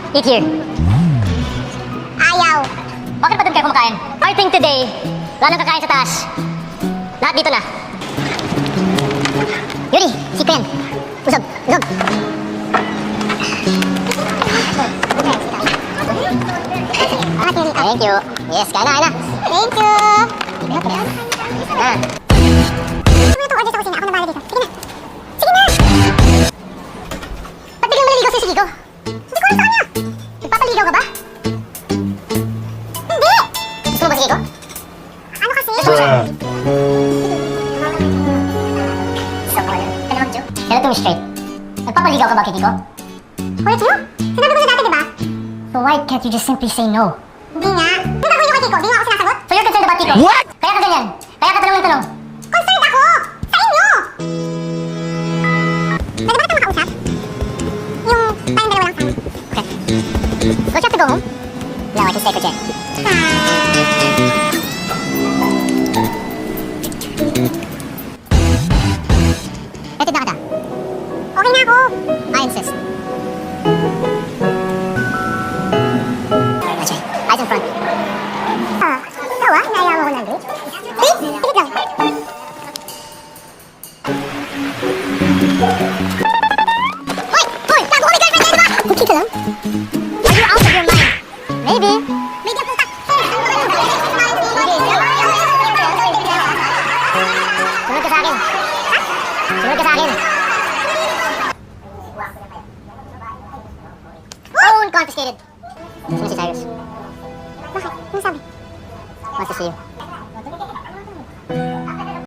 Eat here. Ayaw. Bakit pa doon kayo kumakain? I think today, wala nang kakain sa taas. Lahat dito na. Yuri, si Ken. Usog, usog. Thank you. Yes, kain na, kain na. Thank you. Ah. Ano itong order sa kusina? Ako na bahala dito. Sige na. Sige na! Ba't biglang maliligaw si Sigigo? Hindi ko alam sa kanya. Nagpapaligaw ka ba? Hindi! Gusto mo ba, Sigigo? Ano kasi? So, kaya mag-joke. Tell it to me straight. Nagpapaligaw ka ba kay Kiko? Ulit yun? Sinabi ko na dati, diba? So why can't you just simply say no? Hindi nga. Hindi ba kay Kiko? Hindi nga ako sinasagot? So you're concerned about Kiko? What? Kaya ka ganyan? Kaya ka tanong ng tanong? Concerned ako! Sa inyo! Pwede ba natin makausap? Yung tayong dalawa lang sana. Okay. Don't you have to go home? No, I can stay for Jen. Hatid na kita. Okay na ako. I insist. Ajay, eyes in front. Ikaw ah, naayaw ako ng date. Wait, tikit lang. Hoy! Hoy! Bago kami girlfriend yan, diba? Tikit ka lang? Are you out of your mind? Maybe. Bigyan puta. Sunod ka sa akin. Sunod ka sa akin. Phone confiscated. Sino si Cyrus? Bakit? Ano sabi? Wants to see you.